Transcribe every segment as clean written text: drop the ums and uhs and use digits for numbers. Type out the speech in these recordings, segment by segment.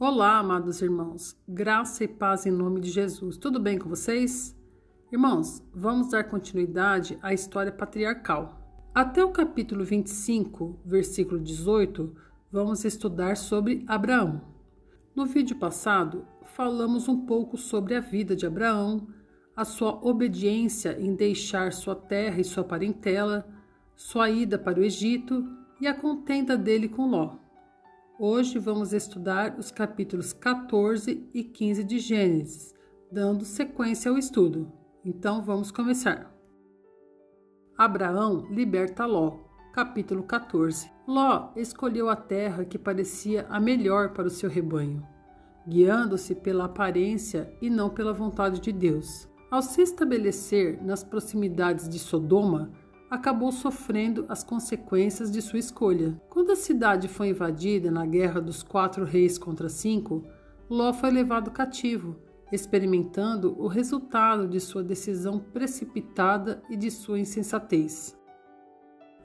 Olá, amados irmãos, graça e paz em nome de Jesus. Tudo bem com vocês? Irmãos, vamos dar continuidade à história patriarcal. Até o capítulo 25, versículo 18, vamos estudar sobre Abraão. No vídeo passado, falamos um pouco sobre a vida de Abraão, a sua obediência em deixar sua terra e sua parentela, sua ida para o Egito e a contenda dele com Ló. Hoje vamos estudar os capítulos 14 e 15 de Gênesis, dando sequência ao estudo. Então vamos começar. Abraão liberta Ló, capítulo 14. Ló escolheu a terra que parecia a melhor para o seu rebanho, guiando-se pela aparência e não pela vontade de Deus. Ao se estabelecer nas proximidades de Sodoma, acabou sofrendo as consequências de sua escolha. Quando a cidade foi invadida na Guerra dos 4 Reis contra 5, Ló foi levado cativo, experimentando o resultado de sua decisão precipitada e de sua insensatez.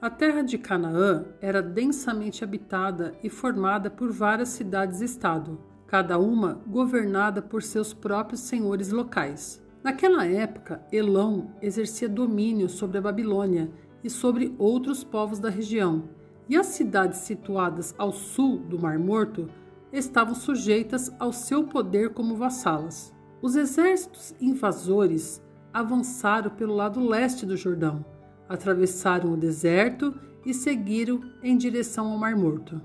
A terra de Canaã era densamente habitada e formada por várias cidades-estado, cada uma governada por seus próprios senhores locais. Naquela época, Elão exercia domínio sobre a Babilônia e sobre outros povos da região, e as cidades situadas ao sul do Mar Morto estavam sujeitas ao seu poder como vassalas. Os exércitos invasores avançaram pelo lado leste do Jordão, atravessaram o deserto e seguiram em direção ao Mar Morto.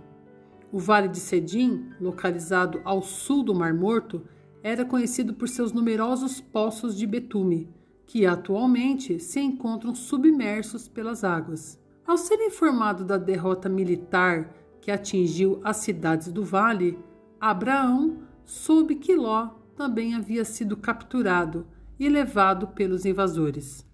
O Vale de Cedim, localizado ao sul do Mar Morto, era conhecido por seus numerosos poços de betume, que atualmente se encontram submersos pelas águas. Ao ser informado da derrota militar que atingiu as cidades do vale, Abraão soube que Ló também havia sido capturado e levado pelos invasores.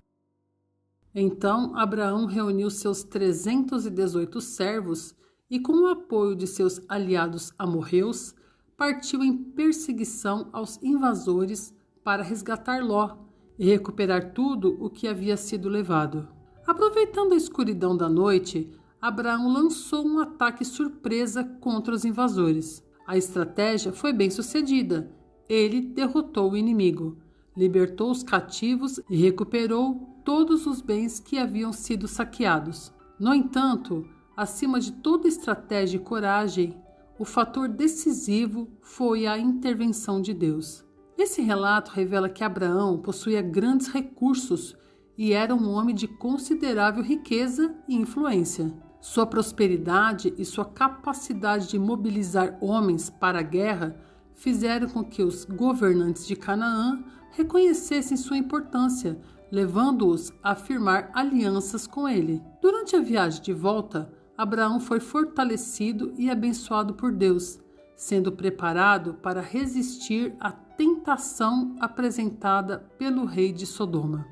Então Abraão reuniu seus 318 servos e, com o apoio de seus aliados amorreus, partiu em perseguição aos invasores para resgatar Ló e recuperar tudo o que havia sido levado. Aproveitando a escuridão da noite, Abraão lançou um ataque surpresa contra os invasores. A estratégia foi bem sucedida. Ele derrotou o inimigo, libertou os cativos e recuperou todos os bens que haviam sido saqueados. No entanto, acima de toda estratégia e coragem, o fator decisivo foi a intervenção de Deus. Esse relato revela que Abraão possuía grandes recursos e era um homem de considerável riqueza e influência. Sua prosperidade e sua capacidade de mobilizar homens para a guerra fizeram com que os governantes de Canaã reconhecessem sua importância, levando-os a firmar alianças com ele. Durante a viagem de volta, Abraão foi fortalecido e abençoado por Deus, sendo preparado para resistir à tentação apresentada pelo rei de Sodoma.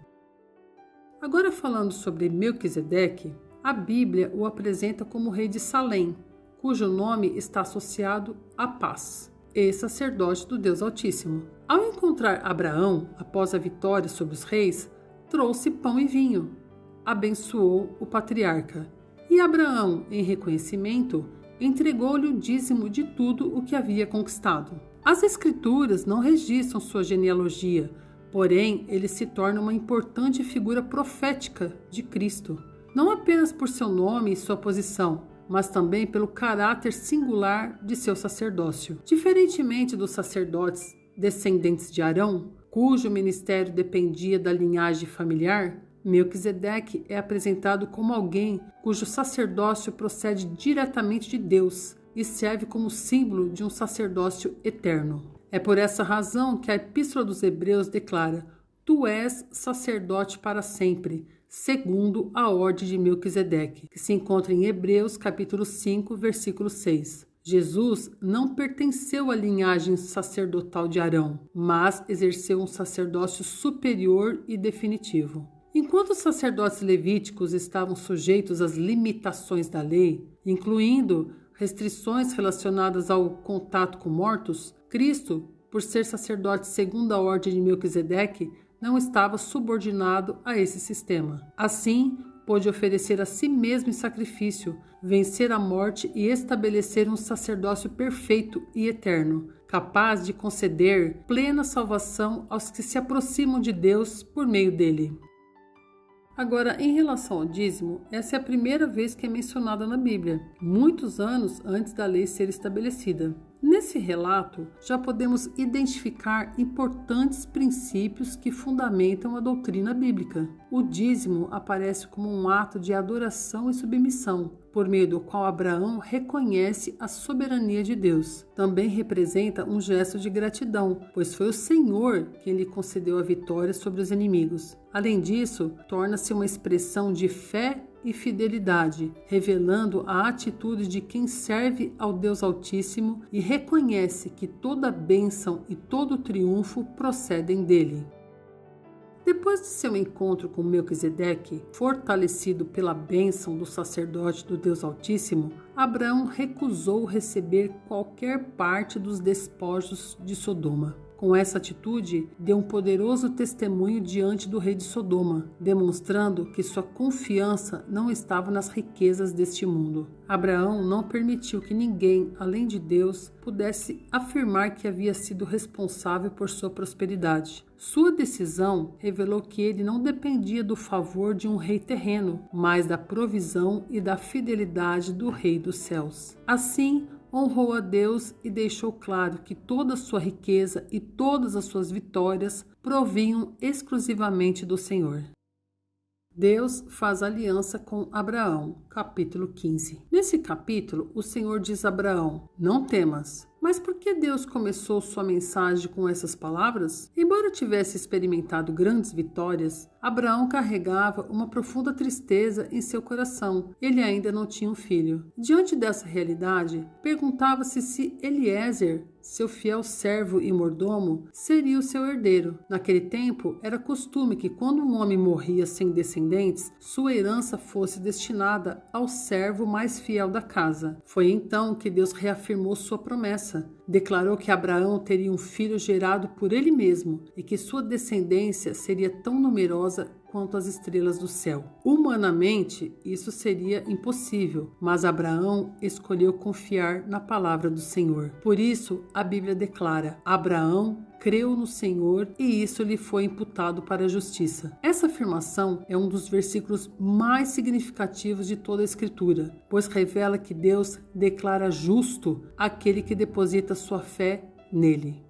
Agora, falando sobre Melquisedeque, a Bíblia o apresenta como rei de Salém, cujo nome está associado à paz, e sacerdote do Deus Altíssimo. Ao encontrar Abraão, após a vitória sobre os reis, trouxe pão e vinho, abençoou o patriarca. E Abraão, em reconhecimento, entregou-lhe o dízimo de tudo o que havia conquistado. As Escrituras não registram sua genealogia, porém ele se torna uma importante figura profética de Cristo, não apenas por seu nome e sua posição, mas também pelo caráter singular de seu sacerdócio. Diferentemente dos sacerdotes descendentes de Arão, cujo ministério dependia da linhagem familiar, Melquisedeque é apresentado como alguém cujo sacerdócio procede diretamente de Deus e serve como símbolo de um sacerdócio eterno. É por essa razão que a Epístola dos Hebreus declara: Tu és sacerdote para sempre, segundo a ordem de Melquisedeque, que se encontra em Hebreus capítulo 5, versículo 6. Jesus não pertenceu à linhagem sacerdotal de Arão, mas exerceu um sacerdócio superior e definitivo. Enquanto os sacerdotes levíticos estavam sujeitos às limitações da lei, incluindo restrições relacionadas ao contato com mortos, Cristo, por ser sacerdote segundo a ordem de Melquisedeque, não estava subordinado a esse sistema. Assim, pôde oferecer a si mesmo em sacrifício, vencer a morte e estabelecer um sacerdócio perfeito e eterno, capaz de conceder plena salvação aos que se aproximam de Deus por meio dele. Agora, em relação ao dízimo, essa é a primeira vez que é mencionada na Bíblia, muitos anos antes da lei ser estabelecida. Nesse relato, já podemos identificar importantes princípios que fundamentam a doutrina bíblica. O dízimo aparece como um ato de adoração e submissão, por meio do qual Abraão reconhece a soberania de Deus. Também representa um gesto de gratidão, pois foi o Senhor quem lhe concedeu a vitória sobre os inimigos. Além disso, torna-se uma expressão de fé e fidelidade, revelando a atitude de quem serve ao Deus Altíssimo e reconhece que toda bênção e todo triunfo procedem dele. Depois de seu encontro com Melquisedeque, fortalecido pela bênção do sacerdote do Deus Altíssimo, Abraão recusou receber qualquer parte dos despojos de Sodoma. Com essa atitude, deu um poderoso testemunho diante do rei de Sodoma, demonstrando que sua confiança não estava nas riquezas deste mundo. Abraão não permitiu que ninguém, além de Deus, pudesse afirmar que havia sido responsável por sua prosperidade. Sua decisão revelou que ele não dependia do favor de um rei terreno, mas da provisão e da fidelidade do Rei dos céus. Assim, honrou a Deus e deixou claro que toda a sua riqueza e todas as suas vitórias provinham exclusivamente do Senhor. Deus faz aliança com Abraão, capítulo 15. Nesse capítulo, o Senhor diz a Abraão: "Não temas." Mas por que Deus começou sua mensagem com essas palavras? Embora tivesse experimentado grandes vitórias, Abraão carregava uma profunda tristeza em seu coração. Ele ainda não tinha um filho. Diante dessa realidade, perguntava-se se Eliezer, seu fiel servo e mordomo, seria o seu herdeiro. Naquele tempo, era costume que quando um homem morria sem descendentes, sua herança fosse destinada ao servo mais fiel da casa. Foi então que Deus reafirmou sua promessa. Declarou que Abraão teria um filho gerado por ele mesmo e que sua descendência seria tão numerosa quanto as estrelas do céu. Humanamente, isso seria impossível, mas Abraão escolheu confiar na palavra do Senhor. Por isso, a Bíblia declara: Abraão creu no Senhor e isso lhe foi imputado para a justiça. Essa afirmação é um dos versículos mais significativos de toda a Escritura, pois revela que Deus declara justo aquele que deposita sua fé nele.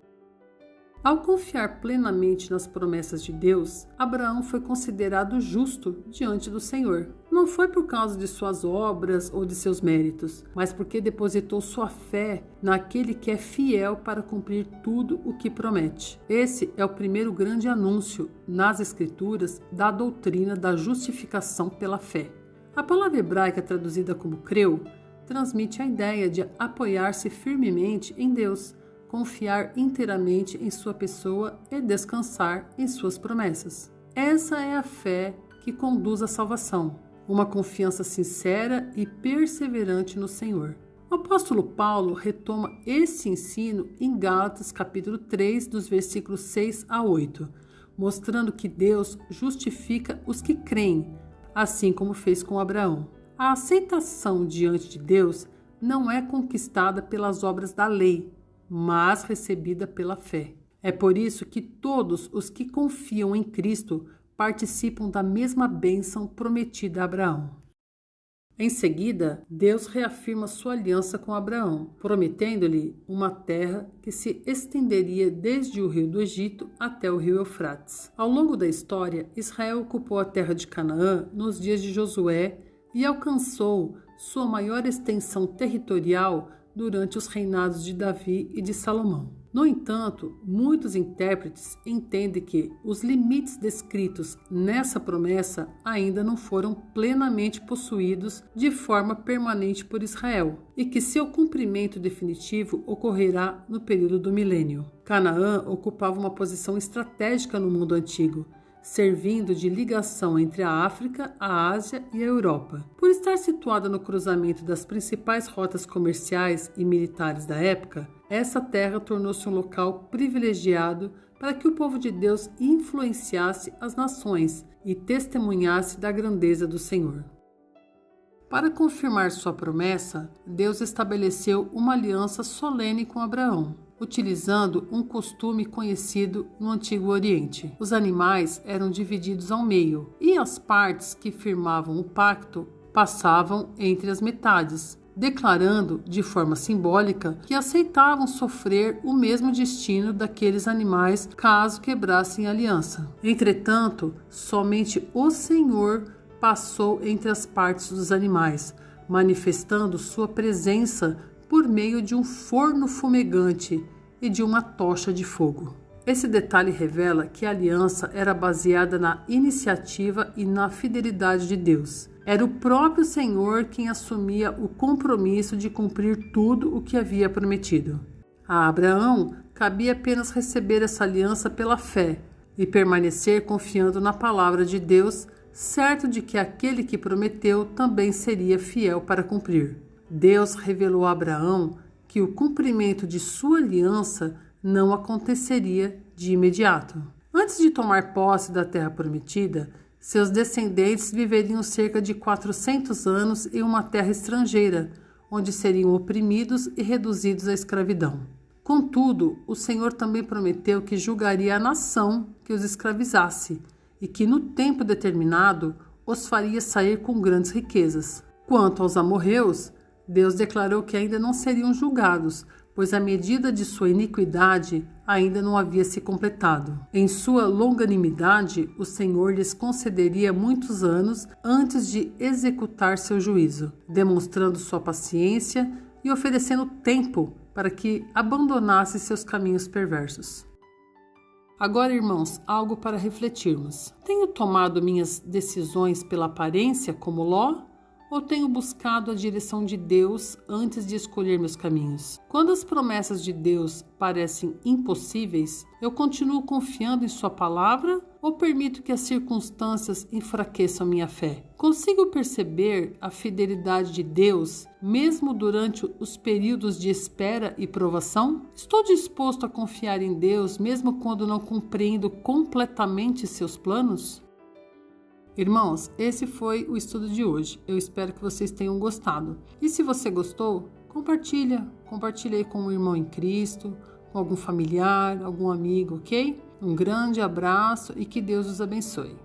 Ao confiar plenamente nas promessas de Deus, Abraão foi considerado justo diante do Senhor. Não foi por causa de suas obras ou de seus méritos, mas porque depositou sua fé naquele que é fiel para cumprir tudo o que promete. Esse é o primeiro grande anúncio nas Escrituras da doutrina da justificação pela fé. A palavra hebraica traduzida como creu transmite a ideia de apoiar-se firmemente em Deus, confiar inteiramente em sua pessoa e descansar em suas promessas. Essa é a fé que conduz à salvação, uma confiança sincera e perseverante no Senhor. O apóstolo Paulo retoma esse ensino em Gálatas capítulo 3, dos versículos 6 a 8, mostrando que Deus justifica os que creem, assim como fez com Abraão. A aceitação diante de Deus não é conquistada pelas obras da lei, mas recebida pela fé. É por isso que todos os que confiam em Cristo participam da mesma bênção prometida a Abraão. Em seguida, Deus reafirma sua aliança com Abraão, prometendo-lhe uma terra que se estenderia desde o rio do Egito até o rio Eufrates. Ao longo da história, Israel ocupou a terra de Canaã nos dias de Josué e alcançou sua maior extensão territorial durante os reinados de Davi e de Salomão. No entanto, muitos intérpretes entendem que os limites descritos nessa promessa ainda não foram plenamente possuídos de forma permanente por Israel e que seu cumprimento definitivo ocorrerá no período do milênio. Canaã ocupava uma posição estratégica no mundo antigo, servindo de ligação entre a África, a Ásia e a Europa. Por estar situada no cruzamento das principais rotas comerciais e militares da época, essa terra tornou-se um local privilegiado para que o povo de Deus influenciasse as nações e testemunhasse da grandeza do Senhor. Para confirmar sua promessa, Deus estabeleceu uma aliança solene com Abraão, utilizando um costume conhecido no Antigo Oriente. Os animais eram divididos ao meio e as partes que firmavam o pacto passavam entre as metades, declarando de forma simbólica que aceitavam sofrer o mesmo destino daqueles animais caso quebrassem a aliança. Entretanto, somente o Senhor passou entre as partes dos animais, manifestando sua presença por meio de um forno fumegante e de uma tocha de fogo. Esse detalhe revela que a aliança era baseada na iniciativa e na fidelidade de Deus. Era o próprio Senhor quem assumia o compromisso de cumprir tudo o que havia prometido. A Abraão cabia apenas receber essa aliança pela fé e permanecer confiando na palavra de Deus, certo de que aquele que prometeu também seria fiel para cumprir. Deus revelou a Abraão que o cumprimento de sua aliança não aconteceria de imediato. Antes de tomar posse da terra prometida, seus descendentes viveriam cerca de 400 anos em uma terra estrangeira, onde seriam oprimidos e reduzidos à escravidão. Contudo, o Senhor também prometeu que julgaria a nação que os escravizasse e que no tempo determinado os faria sair com grandes riquezas. Quanto aos amorreus, Deus declarou que ainda não seriam julgados, pois a medida de sua iniquidade ainda não havia se completado. Em sua longanimidade, o Senhor lhes concederia muitos anos antes de executar seu juízo, demonstrando sua paciência e oferecendo tempo para que abandonasse seus caminhos perversos. Agora, irmãos, algo para refletirmos. Tenho tomado minhas decisões pela aparência, como Ló? Ou tenho buscado a direção de Deus antes de escolher meus caminhos? Quando as promessas de Deus parecem impossíveis, eu continuo confiando em sua palavra ou permito que as circunstâncias enfraqueçam minha fé? Consigo perceber a fidelidade de Deus mesmo durante os períodos de espera e provação? Estou disposto a confiar em Deus mesmo quando não compreendo completamente seus planos? Irmãos, esse foi o estudo de hoje. Eu espero que vocês tenham gostado. E se você gostou, compartilha aí com um irmão em Cristo, com algum familiar, algum amigo, ok? Um grande abraço e que Deus os abençoe.